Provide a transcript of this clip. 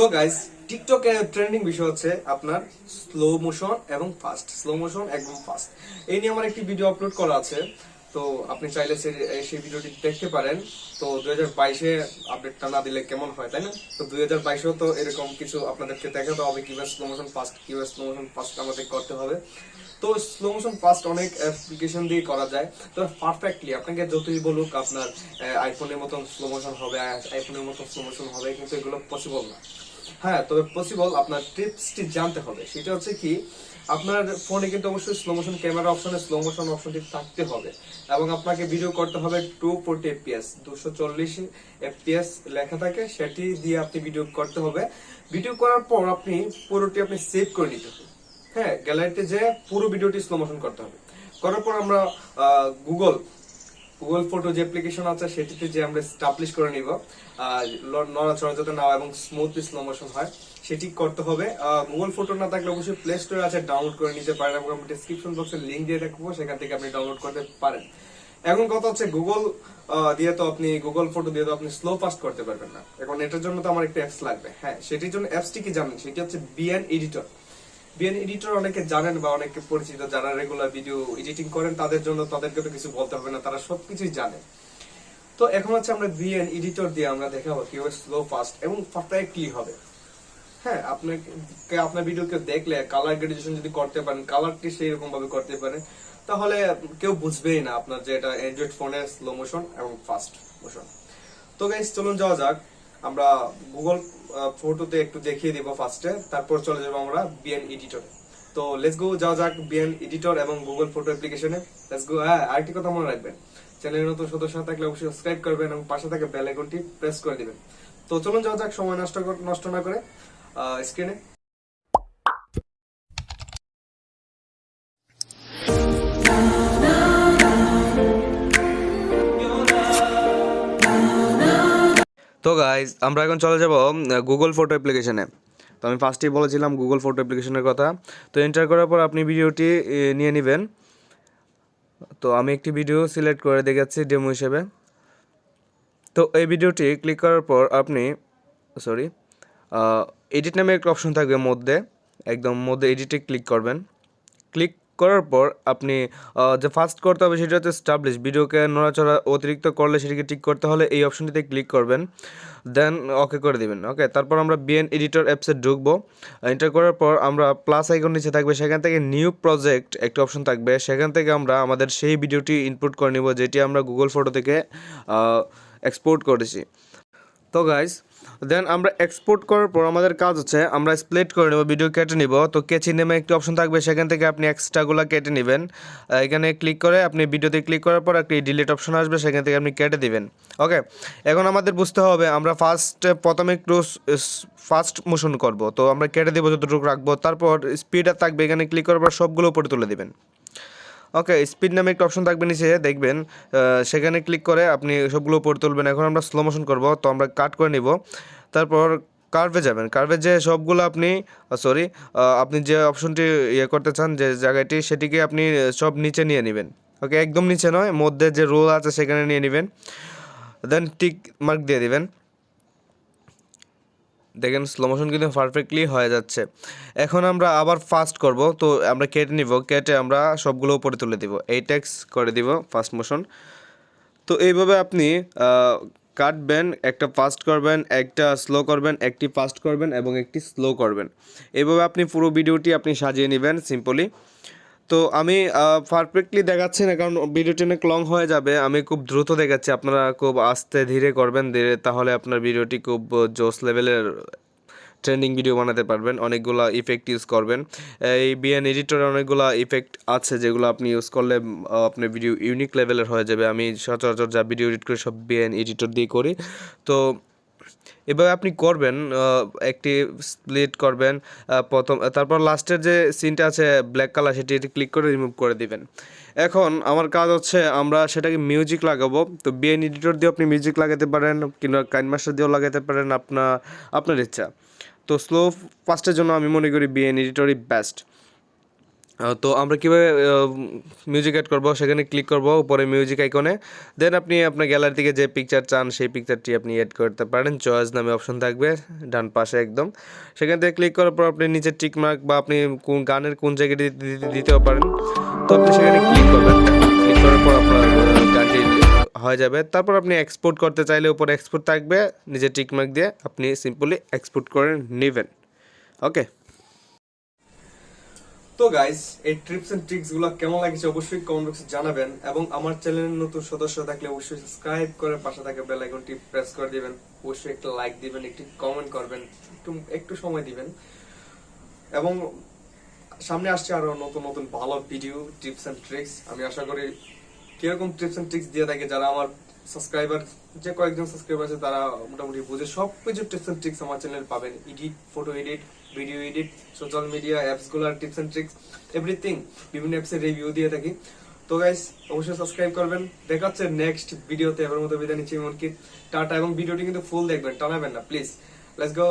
তো গাইস, টিকটকে ট্রেন্ডিং বিষয় হচ্ছে আপনার স্লো মোশন এবং ফাস্ট, স্লো মোশন একদম ফাস্ট। এই নিয়ে আমার একটি ভিডিও আপলোড করা আছে, তো আপনি চাইলে সেই ভিডিওটি দেখতে পারেন। তো 2022-এ আপডেটটা না দিলে কেমন হয়, তাই না? তো 2022-এও তো এরকম কিছু আপনাদেরকে দেখাতে হবে কিভাবে স্লো মোশন ফাস্ট, কিভাবে স্লো মোশন ফাস্ট আমাদের করতে হবে। তো স্লো মোশন ফাস্ট অনেক অ্যাপ্লিকেশন দিয়ে করা যায়। তো পারফেক্টলি আপনাকে যতই বলুক আপনার আইফোনের মতন স্লো মোশন হবে, আইফোনের মতন স্লো মোশন হবে, কিন্তু এগুলো পসিবল না। হ্যাঁ, তবে পসিবল। আপনার টিপসটি জানতে হবে। সেটা হচ্ছে কি, আপনার ফোনে কিন্তু অবশ্যই স্লো মোশন ক্যামেরা অপশনে স্লো মোশন অপশনটি থাকতে হবে, এবং আপনাকে ভিডিও করতে হবে 240 fps, 240 fps লেখা থাকে, সেটি দিয়ে আপনি ভিডিও করতে হবে। ভিডিও করার পর আপনি পুরোটি আপনি সেভ করে নিতে হবে। হ্যাঁ, গ্যালারিতে যে পুরো ভিডিওটি স্লো মোশন করতে হবে। করার পর আমরা গুগল গুগল ফটো যে অ্যাপ্লিকেশন আছে সেটিতে যে আমরা স্টাবলিশ করে নিব, নড়াচড়া যাতে না এবং স্মুথলি স্লো মোশন হয় সেটি করতে হবে। গুগল ফটো না থাকলে অবশ্যই প্লে স্টোরে আছে, ডাউনলোড করে নিতে পারেন, এবং আমি ডেসক্রিপশন বক্সে লিংক দিয়ে রাখবো, সেখান থেকে আপনি ডাউনলোড করতে পারেন। এখন কথা হচ্ছে, গুগল দিয়ে তো আপনি গুগল ফটো দিয়ে তো আপনি স্লো ফাস্ট করতে পারবেন না। এখন এটার জন্য তো আমার একটা অ্যাপস লাগবে। হ্যাঁ, সেটির জন্য অ্যাপসটি কি জানেন? সেটি হচ্ছে বিএন এডিটর। বিএন এডিটর অনেকে জানেন বা অনেকে পরিচিত, যারা রেগুলার ভিডিও এডিটিং করেন তাদের জন্য, তাদেরকে তো কিছু বলতে হবে না, তারা সবকিছুই জানে। তো এখন হচ্ছে আমরা বিএন এডিটর দিয়ে আমরা দেখাবো কিভাবে স্লো ফাস্ট এবং পারফেক্টলি হবে। হ্যাঁ, আপনাকে আপনার ভিডিওকে দেখলে কালার গ্রেডেশন যদি করতে পারেন, কালারটি সেই রকম ভাবে করতে পারেন, তাহলে কেউ বুঝবেই না আপনার যে এটা অ্যান্ড্রয়েড ফোনের স্লো মোশন এবং ফাস্ট মোশন। তো গাইস, চলুন যাওয়া যাক। আমরা গুগল ফটোতে একটু দেখিয়ে দিব ফার্স্টে, তারপর চলে যাবো আমরা বিএন এডিটরে। তো লেটস গো, যাওয়া যাক বিএন এডিটর এবং গুগল ফটো অ্যাপ্লিকেশনে। Let's go. হ্যাঁ, আরেকটি কথা মনে রাখবেন, চ্যানেলের নতুন সদস্য থাকলে অবশ্যই সাবস্ক্রাইব করবেন এবং পাশে থাকা বেল আইকনটি প্রেস করে দিবেন। তো চলুন যাওয়া যাক, সময় নষ্ট না করে স্ক্রিনে। তো গাইজ, আমরা এখন চলে যাব গুগল ফটো অ্যাপ্লিকেশনে। তো আমি ফার্স্টেই বলেছিলাম গুগল ফটো অ্যাপ্লিকেশনের কথা। তো এন্টার করার পর আপনি ভিডিওটি নিয়ে নেবেন। তো আমি একটি ভিডিও সিলেক্ট করে দেখাচ্ছি ডেমো হিসেবে। তো এই ভিডিওটি ক্লিক করার পর আপনি এডিট নামে একটা অপশন থাকবে মধ্যে, একদম মধ্যে এডিটে ক্লিক করবেন। ক্লিক করার পর আপনি যে ফার্স্ট করতে হবে সেটা হচ্ছে স্টাবলিশ। ভিডিওকে নড়াচড়া অতিরিক্ত করলে সেটিকে ঠিক করতে হলে এই অপশনটিতে ক্লিক করবেন, দেন ওকে করে দিবেন। ওকে, তারপর আমরা বিএন এডিটর অ্যাপসে ঢুকবো। এন্টার করার পর আমরা প্লাস আইকন নিচে থাকবে, সেখান থেকে নিউ প্রজেক্ট একটা অপশন থাকবে, সেখান থেকে আমরা আমাদের সেই ভিডিওটি ইনপুট করে নিব যেটি আমরা গুগল ফটো থেকে এক্সপোর্ট করেছি। তো গাইস, দেন আমরা এক্সপোর্ট করার পর আমাদের কাজ হচ্ছে আমরা স্প্লিট করে নেব, ভিডিও কেটে নিব। তো কেচি নেমে একটি অপশন থাকবে, সেখান থেকে আপনি এক্সট্রাগুলো কেটে নেবেন। এখানে ক্লিক করে আপনি ভিডিওতে ক্লিক করার পর একটি ডিলিট অপশন আসবে, সেখান থেকে আপনি কেটে দিবেন। ওকে, এখন আমাদের বুঝতে হবে আমরা প্রথমে একটু ফাস্ট মোশন করব, তো আমরা কেটে দেবো যতটুকু রাখবো। তারপর স্পিড থাকবে, এখানে ক্লিক করার পর সবগুলো উপরে তুলে দেবেন। ওকে, স্পিড নামে একটা অপশন থাকবে নিচে দেখবেন, সেখানে ক্লিক করে আপনি সবগুলো উপরে তুলবেন। এখন আমরা স্লো মোশন করব, তো আমরা কাট করে নিব। তারপর কার্ভে যাবেন, কার্ভে যে সবগুলো আপনি যে অপশনটি করতে চান, যে জায়গাটি, সেটিকে আপনি সব নিচে নিয়ে নেবেন। ওকে, একদম নিচে নয়, মধ্যে যে রোল আছে সেখানে নিয়ে নেবেন, দেন টিক মার্ক দিয়ে দিবেন। দেখেন স্লো মোশন কিন্তু পারফেক্টলি হয়ে যাচ্ছে। এখন আমরা আবার ফাস্ট করব, তো আমরা কেটে নিব, কেটে আমরা সবগুলো উপরে তুলে দিব, 8x করে দিব ফাস্ট মোশন। তো এইভাবে আপনি কাটবেন, একটা ফাস্ট করবেন, একটা স্লো করবেন, একটি ফাস্ট করবেন এবং একটি স্লো করবেন। এইভাবে আপনি পুরো ভিডিওটি আপনি সাজিয়ে নেবেন সিম্পলি। তো আমি পারফেক্টলি দেখাচ্ছি না, কারণ ভিডিওটি অনেক লং হয়ে যাবে। আমি খুব দ্রুত দেখাচ্ছি, আপনারা খুব আস্তে ধীরে করবেন, ধীরে, তাহলে আপনার ভিডিওটি খুব জোস লেভেলের ট্রেন্ডিং ভিডিও বানাতে পারবেন। অনেকগুলো ইফেক্ট ইউজ করবেন। এই বিএন এডিটরে অনেকগুলো ইফেক্ট আছে যেগুলো আপনি ইউজ করলে আপনার ভিডিও ইউনিক লেভেলের হয়ে যাবে। আমি সচরাচর যা ভিডিও এডিট করি সব বিএন এডিটর দিয়ে করি। তো এভাবে আপনি করবেন, একটি স্প্লিট করবেন তারপর লাস্টের যে সিনটা আছে ব্ল্যাক কালার, সেটি ক্লিক করে রিমুভ করে দিবেন। এখন আমার কাজ হচ্ছে আমরা সেটাকে মিউজিক লাগাবো। তো বিএন এডিটর দিয়ে আপনি মিউজিক লাগাতে পারেন, কিংবা কাইনমাস্টার দিয়েও লাগাতে পারেন, আপনার ইচ্ছা। তো স্লো ফাস্টের জন্য আমি মনে করি বিএন এডিটরই বেস্ট। তো আমরা কীভাবে মিউজিক অ্যাড করবো, সেখানে ক্লিক করব উপরে মিউজিক আইকনে, দেন আপনি আপনার গ্যালারি থেকে যে পিকচার চান সেই পিকচারটি আপনি অ্যাড করতে পারেন। চয়েস নামে অপশন থাকবে ডান পাশে একদম, সেখান থেকে ক্লিক করার পর আপনি নিচে টিক মার্ক বা আপনি কোন গানের কোন জায়গায় দিতেও পারেন। তো আপনি সেখানে ক্লিক করবেন, ক্লিক করার পর আপনার গানটি হয়ে যাবে। তারপর আপনি এক্সপোর্ট করতে চাইলে উপরে এক্সপোর্ট থাকবে, নিজে টিক মার্ক দিয়ে আপনি সিম্পলি এক্সপোর্ট করে নেবেন। ওকে, তো গাইস এই ট্রিপস এন্ড ট্রিক্স গুলো কেমন লাগছে অবশ্যই কমেন্ট বক্সে জানাবেন, এবং আমার চ্যানেলের নতুন সদস্য থাকলে অবশ্যই সাবস্ক্রাইব করে পাশে থাকা বেল আইকনটি প্রেস করে দিবেন, অবশ্যই একটা লাইক দিবেন, একটি কমেন্ট করবেন, একটু সময় দিবেন। এবং সামনে আসছে আরো নতুন নতুন ভালো ভিডিও টিপস এন্ড ট্রিক্স। আমি আশা করি কিরকম টিপস এন্ড ট্রিক্স দিয়ে থাকে, যারা আমার সাবস্ক্রাইবার, যে কয়েকজন সাবস্ক্রাইবার আছে তারা মোটামুটি বুঝে সব কিছু টিপস এন্ড ট্রিক্স আমার চ্যানেল পাবেন। Edit, photo edit, video edit, social media apps গুলার টিপস এন্ড ট্রিক্স, এভরিথিং, বিভিন্ন অ্যাপসের রিভিউ দিয়ে থাকি। তো গাইস অবশ্যই সাবস্ক্রাইব করবেন। দেখা হচ্ছে নেক্সট ভিডিওতে। এবার মতো বিদায় নিচ্ছি অঙ্কিত, টাটা। এবং ভিডিওটি কিন্তু ফুল দেখবেন, টানাবেন না প্লিজ। Let's go.